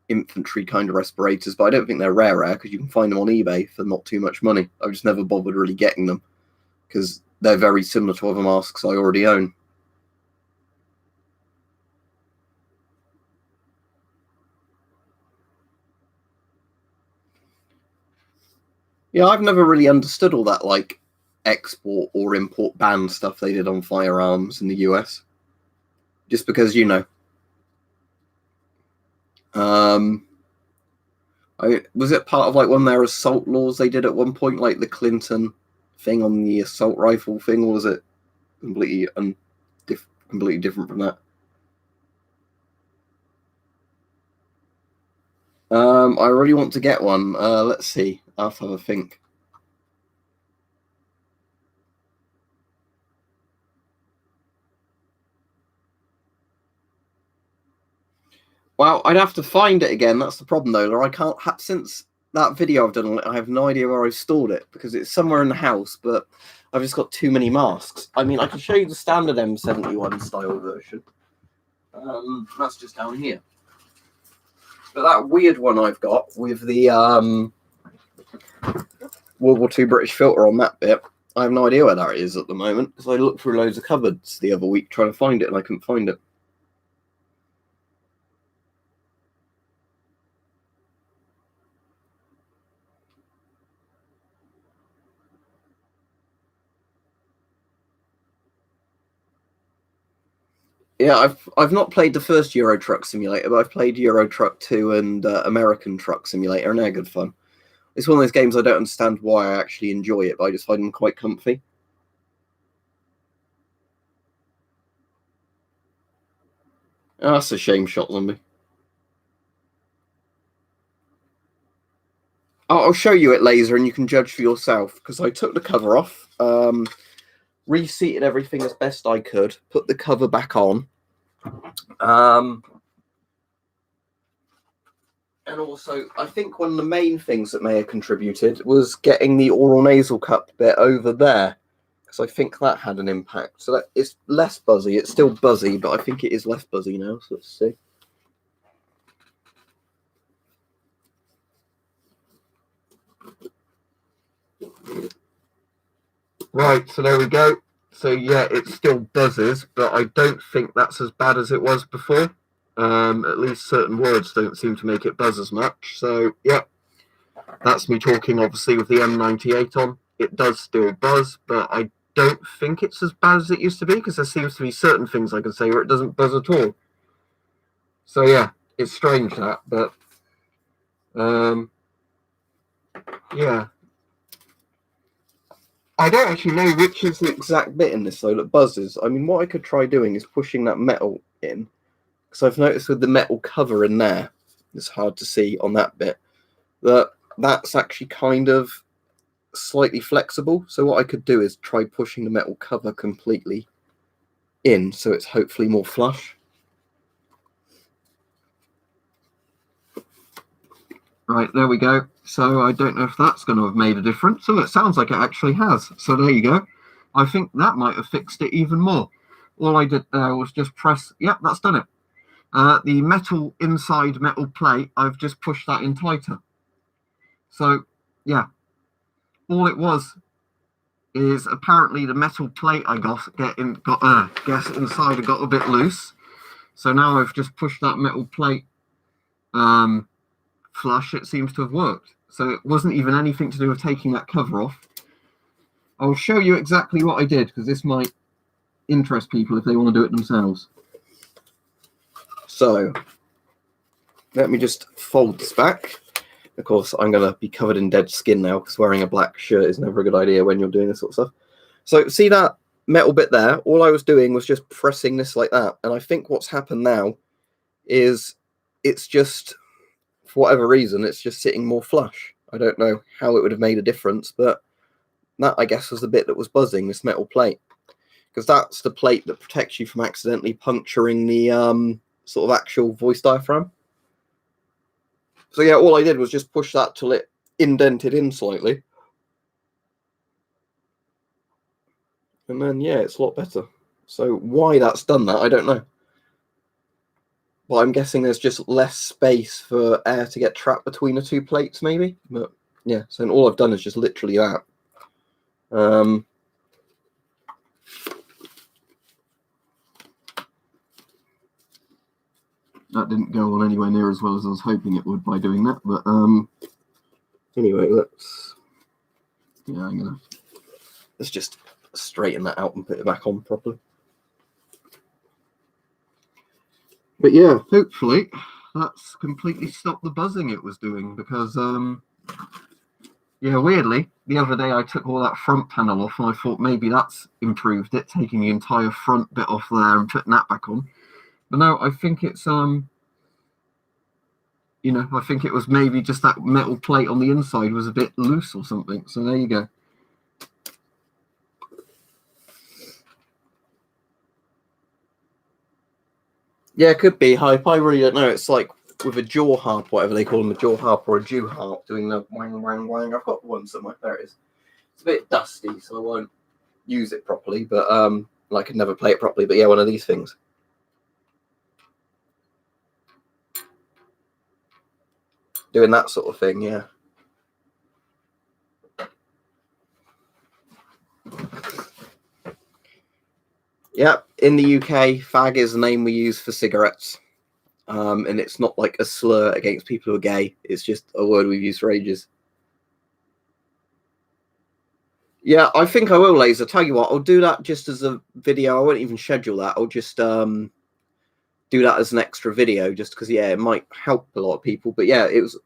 infantry kind of respirators, but I don't think they're rare because you can find them on eBay for not too much money. I've just never bothered really getting them because they're very similar to other masks I already own. Yeah, I've never really understood all that like export or import ban stuff they did on firearms in the US. Just because, you know, was it part of like one of their assault laws they did at one point, like the Clinton thing on the assault rifle thing, or was it completely completely different from that? I really want to get one. Let's see. I'll have to have a think. Well, I'd have to find it again. That's the problem, though. I can't. Since that video I've done on it, I have no idea where I've stored it because it's somewhere in the house. But I've just got too many masks. I mean, I can show you the standard M71 style version. That's just down here. But that weird one I've got with the World War II British filter on that bit, I have no idea where that is at the moment because I looked through loads of cupboards the other week trying to find it and I couldn't find it. Yeah, I've not played the first Euro Truck Simulator, but I've played Euro Truck 2 and American Truck Simulator, and they're good fun. It's one of those games I don't understand why I actually enjoy it, but I just find them quite comfy. Oh, that's a shame, Shot Zombie. I'll show you it, Laser, and you can judge for yourself, because I took the cover off, reseated everything as best I could, put the cover back on, and also, I think one of the main things that may have contributed was getting the oral nasal cup bit over there, because I think that had an impact. So that it's less buzzy. It's still buzzy, but I think it is less buzzy now. So let's see. Right, so there we go. So yeah, it still buzzes, but I don't think that's as bad as it was before. At least certain words don't seem to make it buzz as much. So yeah, that's me talking obviously with the M98 on. It does still buzz, but I don't think it's as bad as it used to be, because there seems to be certain things I can say where it doesn't buzz at all. So yeah, it's strange that, but yeah. I don't actually know which is the exact bit in this though that buzzes. I mean, what I could try doing is pushing that metal in, because I've noticed with the metal cover in there, it's hard to see on that bit, that that's actually kind of slightly flexible. So what I could do is try pushing the metal cover completely in, so it's hopefully more flush. Right, there we go. So I don't know if that's going to have made a difference. So it sounds like it actually has. So there you go. I think that might have fixed it even more. All I did there was just press, yep, that's done it. The metal inside metal plate, I've just pushed that in tighter. So yeah, all it was is apparently the metal plate I got inside and got a bit loose. So now I've just pushed that metal plate flush. It seems to have worked. So it wasn't even anything to do with taking that cover off. I'll show you exactly what I did, because this might interest people if they want to do it themselves. So let me just fold this back. Of course, I'm going to be covered in dead skin now, because wearing a black shirt is never a good idea when you're doing this sort of stuff. So see that metal bit there? All I was doing was just pressing this like that. And I think what's happened now is it's just, for whatever reason, it's just sitting more flush. I don't know how it would have made a difference, but that, I guess, was the bit that was buzzing, this metal plate. Because that's the plate that protects you from accidentally puncturing the sort of actual voice diaphragm. So yeah, all I did was just push that till it indented in slightly. And then, yeah, it's a lot better. So why that's done that, I don't know. But I'm guessing there's just less space for air to get trapped between the two plates, maybe. But yeah, so all I've done is just literally that. That didn't go on anywhere near as well as I was hoping it would by doing that. But anyway, let's just straighten that out and put it back on properly. But yeah, hopefully that's completely stopped the buzzing it was doing, because yeah, weirdly, the other day I took all that front panel off and I thought maybe that's improved it, taking the entire front bit off there and putting that back on. But no, I think it's I think it was maybe just that metal plate on the inside was a bit loose or something. So there you go. Yeah, it could be hype. I really don't know. It's like with a jaw harp, whatever they call them, a jaw harp or a Jew harp, doing the wang, wang, wang. I've got one somewhere. There it is. It's a bit dusty, so I won't use it properly, but I could never play it properly. But yeah, one of these things. Doing that sort of thing, yeah. Yeah, in the UK, fag is the name we use for cigarettes. And it's not like a slur against people who are gay. It's just a word we've used for ages. Yeah, I think I will, Laser. Tell you what, I'll do that just as a video. I won't even schedule that. I'll just do that as an extra video, just because, yeah, it might help a lot of people. But yeah, it's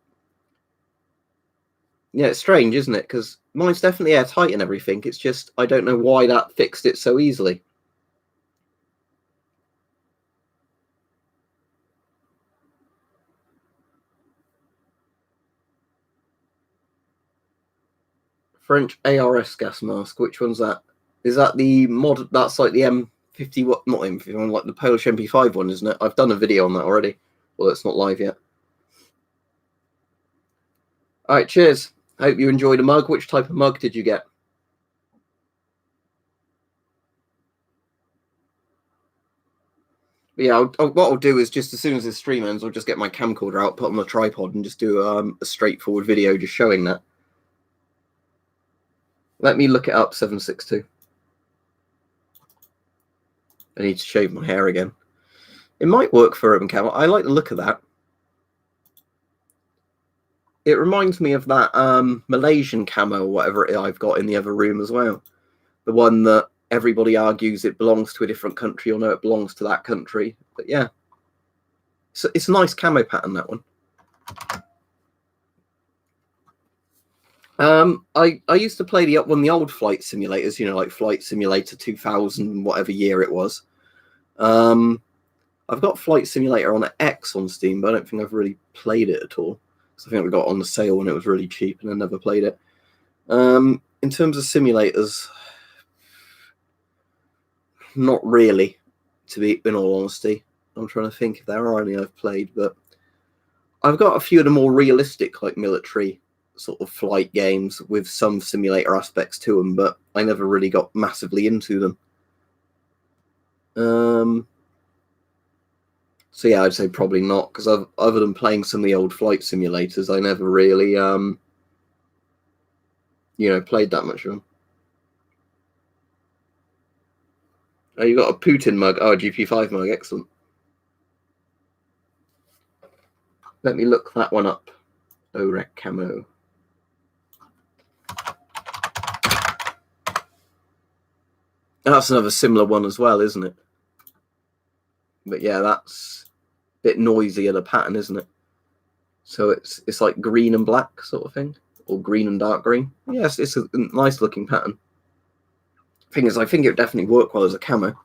strange, isn't it? Because mine's definitely airtight and everything. It's just, I don't know why that fixed it so easily. French ARS gas mask. Which one's that? Is that the mod? That's like the M50, what? Not M51, like the Polish MP5 one, isn't it? I've done a video on that already. Well, it's not live yet. All right, cheers. Hope you enjoyed a mug. Which type of mug did you get? But yeah, what I'll do is just as soon as this stream ends, I'll just get my camcorder out, put on the tripod, and just do a straightforward video just showing that. Let me look it up, 762. I need to shave my hair again. It might work for urban camo. I like the look of that. It reminds me of that Malaysian camo or whatever I've got in the other room as well. the one that everybody argues it belongs to a different country, or no, it belongs to that country. But yeah, so it's a nice camo pattern, that one. I used to play one of the old flight simulators, you know, like Flight Simulator 2000, whatever year it was. I've got Flight Simulator on X on Steam, but I don't think I've really played it at all. So I think we got it on the sale when it was really cheap, and I never played it. In terms of simulators, not really, to be in all honesty. I'm trying to think if there are any I've played, but I've got a few of the more realistic, like military sort of flight games with some simulator aspects to them, but I never really got massively into them. So yeah, I'd say probably not, because other than playing some of the old flight simulators, I never really, you know, played that much of them. Oh, you got a Putin mug. Oh, a GP5 mug. Excellent. Let me look that one up. OREC camo. That's another similar one as well, isn't it? But yeah, that's a bit noisier, the pattern, isn't it? So it's like green and black sort of thing, or green and dark green. Yes, it's a nice looking pattern. Thing is, I think it would definitely work well as a camo.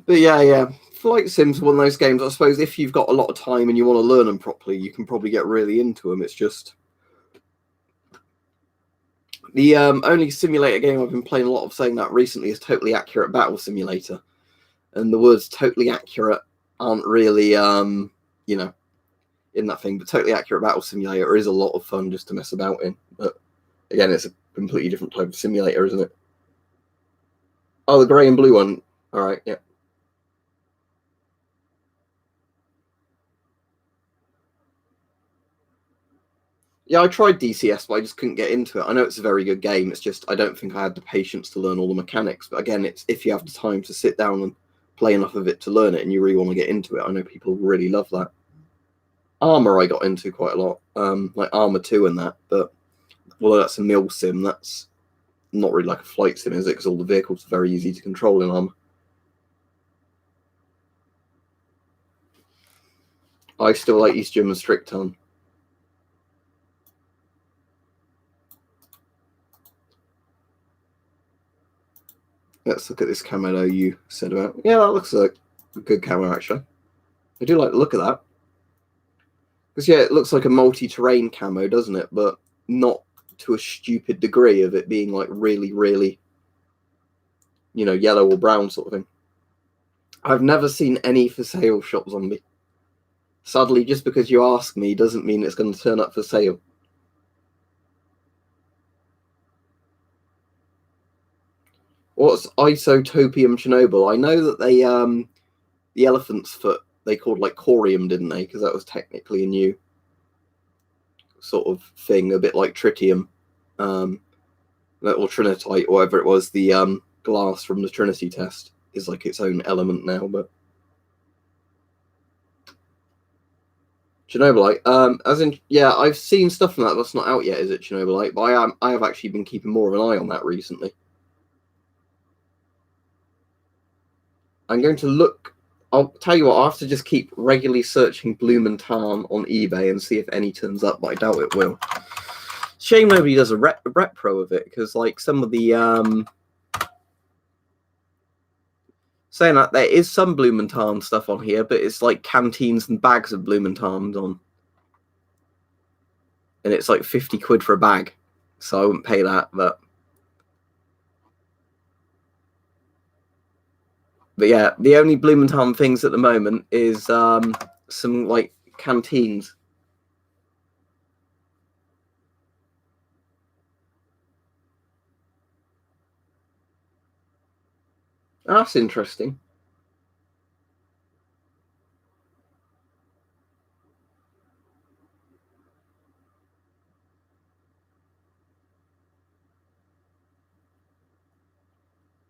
But yeah, Flight Sim's one of those games, I suppose, if you've got a lot of time and you want to learn them properly, you can probably get really into them. It's just the only simulator game I've been playing a lot of saying that recently is Totally Accurate Battle Simulator. And the words totally accurate aren't really, you know, in that thing. But Totally Accurate Battle Simulator is a lot of fun just to mess about in. But again, it's a completely different type of simulator, isn't it? Oh, the grey and blue one. All right, yeah. Yeah, I tried DCS, but I just couldn't get into it. I know it's a very good game. It's just I don't think I had the patience to learn all the mechanics. But again, it's if you have the time to sit down and play enough of it to learn it, and you really want to get into it. I know people really love that. Armor I got into quite a lot, like Armor 2 and that. But although that's a mil sim, that's not really like a flight sim, is it? Because all the vehicles are very easy to control in Armor. I still like East German Strict Ton. Let's look at this camo though you said about. Yeah, that looks like a good camo actually. I do like the look of that. Because yeah, it looks like a multi-terrain camo, doesn't it? But not to a stupid degree of it being like really, really, you know, yellow or brown sort of thing. I've never seen any for sale shop zombie. Sadly, just because you ask me doesn't mean it's going to turn up for sale. What's Isotopium Chernobyl? I know that they the elephant's foot they called like corium, didn't they? Because that was technically a new sort of thing, a bit like tritium, or trinitite, or whatever it was. The glass from the Trinity test is like its own element now, but Chernobylite, as in, yeah, I've seen stuff from that that's not out yet. Is it Chernobylite? But I have actually been keeping more of an eye on that recently. I'm going to look. I'll tell you what. I have to just keep regularly searching Bloom and Tarn on eBay and see if any turns up, but I doubt it will. Shame nobody does a repro of it, because like some of the saying that there is some Bloom and Tarn stuff on here, but it's like canteens and bags of Bloom and Tarns on, and it's like 50 quid for a bag, so I wouldn't pay that. But yeah, the only Bloom and Tarn things at the moment is some like canteens. That's interesting.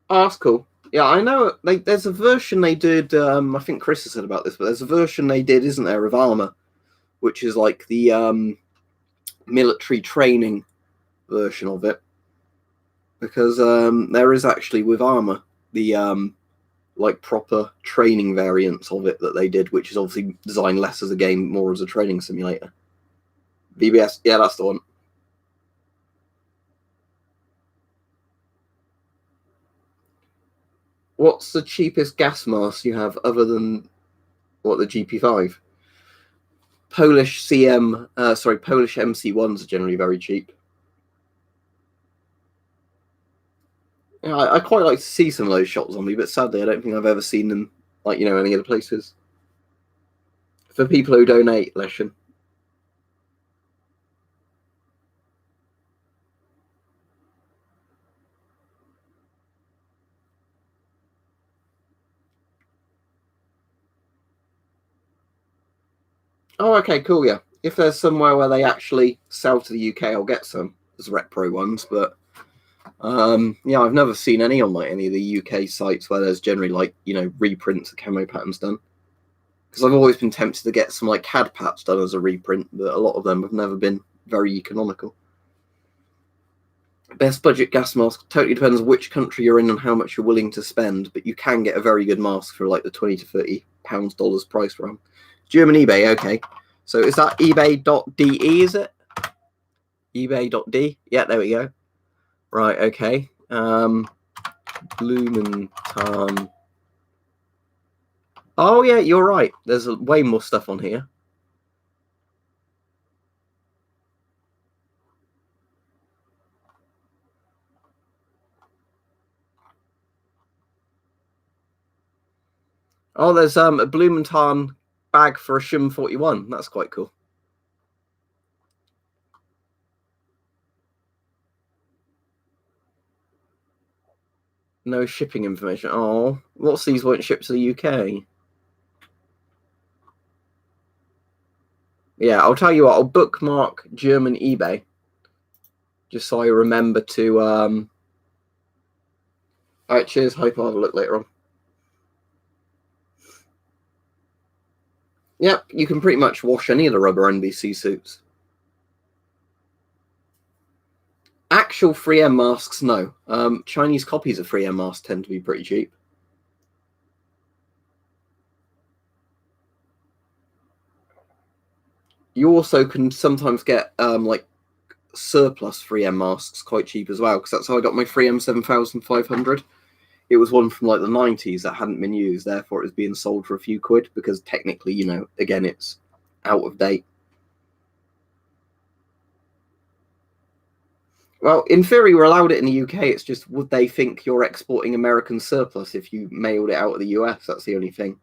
Oh, that's cool. Yeah, I know. There's a version they did. I think Chris has said about this, but there's a version they did, isn't there, of Armor, which is like the military training version of it. Because there is actually with Armor the like proper training variants of it that they did, which is obviously designed less as a game, more as a training simulator. VBS, yeah, that's the one. What's the cheapest gas mask you have other than what the GP5? Polish MC1s are generally very cheap. Yeah, I quite like to see some of those shots on me, but sadly, I don't think I've ever seen them like any other places. For people who donate, Leshen. Oh, okay, cool. Yeah, if there's somewhere where they actually sell to the UK, I'll get some as Repro ones. But yeah, I've never seen any on like any of the UK sites where there's generally like reprints of camo patterns done. Because I've always been tempted to get some like CAD patch done as a reprint, but a lot of them have never been very economical. Best budget gas mask totally depends which country you're in and how much you're willing to spend, but you can get a very good mask for like the £20 to £30 price round. German eBay, okay. So is that ebay.de, is it? ebay.d? Yeah, there we go. Right, okay. Blumenthal. Oh, yeah, you're right. There's way more stuff on here. Oh, there's a Blumenthal bag for a Shim 41. That's quite cool. No shipping information. Oh, lots of these won't ship to the UK. Yeah, I'll tell you what, I'll bookmark German eBay just so I remember to. All right, cheers. Hope I'll have a look later on. Yep, you can pretty much wash any of the rubber NBC suits. Actual 3M masks, no. Chinese copies of 3M masks tend to be pretty cheap. You also can sometimes get like surplus 3M masks quite cheap as well, because that's how I got my 3M 7500. It was one from like the 90s that hadn't been used, therefore it was being sold for a few quid because technically, again, it's out of date. Well, in theory, we're allowed it in the UK. It's just, would they think you're exporting American surplus if you mailed it out of the US? That's the only thing.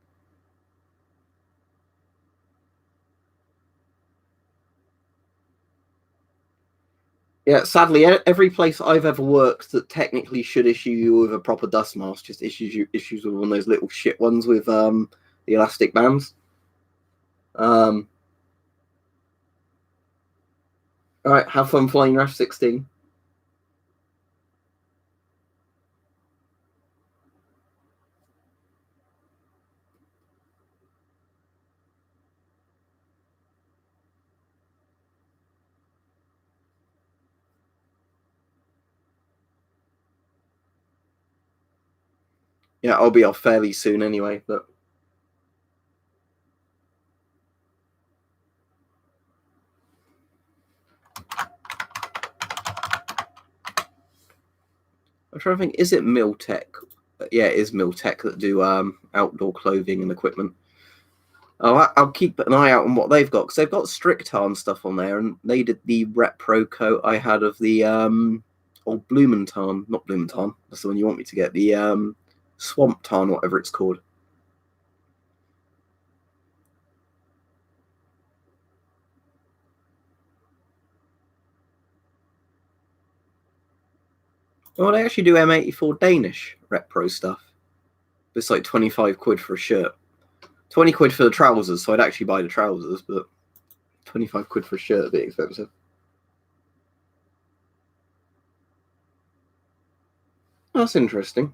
Yeah, sadly, every place I've ever worked that technically should issue you with a proper dust mask just issues with one of those little shit ones with the elastic bands. All right, have fun flying your F-16. Yeah, I'll be off fairly soon anyway, but I'm trying to think, is it Miltech? Yeah, it is Miltech that do outdoor clothing and equipment. Oh, I'll keep an eye out on what they've got, because they've got Strictarn stuff on there, and they did the Repro coat I had of the old Blumentarn, not Blumentarn, that's the one you want me to get, the Swamp Tarn, whatever it's called. Well, they actually do M83 Danish Repro stuff. It's like 25 quid for a shirt. 20 quid for the trousers, so I'd actually buy the trousers, but 25 quid for a shirt would be expensive. That's interesting.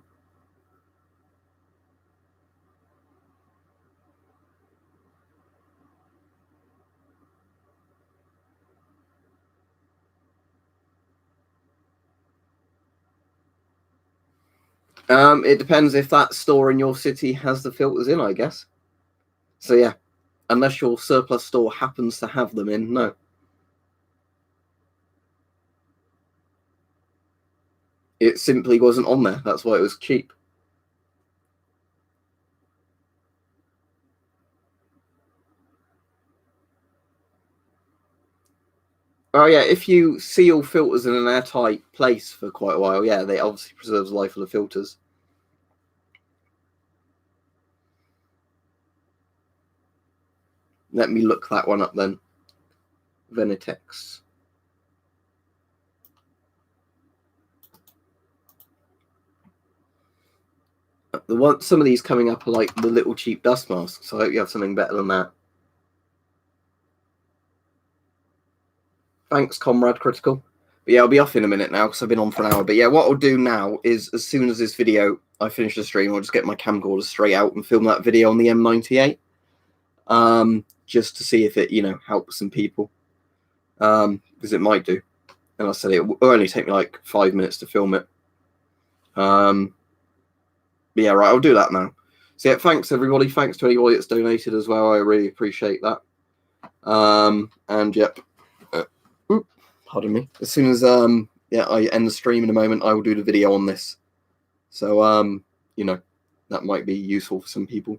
It depends if that store in your city has the filters in, I guess. So yeah, unless your surplus store happens to have them in, no. It simply wasn't on there. That's why it was cheap. Oh yeah, if you seal filters in an airtight place for quite a while, yeah, they obviously preserves the life of the filters. Let me look that one up then. Venitex. Some of these coming up are like the little cheap dust masks, so I hope you have something better than that. Thanks, Comrade Critical. But yeah, I'll be off in a minute now because I've been on for an hour. But yeah, what I'll do now is as soon as this video, I finish the stream, I'll just get my camcorder straight out and film that video on the M98. Just to see if it, helps some people. Because it might do. And I said it will only take me like 5 minutes to film it. But yeah, right, I'll do that now. So yeah, thanks everybody. Thanks to anybody that's donated as well. I really appreciate that. And yep. Pardon me. As soon as I end the stream in a moment, I will do the video on this. So that might be useful for some people.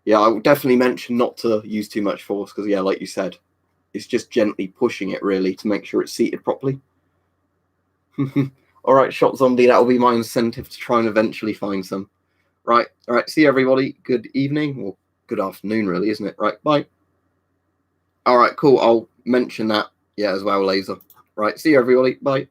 Yeah, I will definitely mention not to use too much force because, yeah, like you said, it's just gently pushing it really to make sure it's seated properly. All right, Shot Zombie, that will be my incentive to try and eventually find some. Right, all right, see you everybody. Good evening, or good afternoon really, isn't it? Right, bye. All right, cool, I'll mention that, yeah, as well, Laser. Right, see you everybody, bye.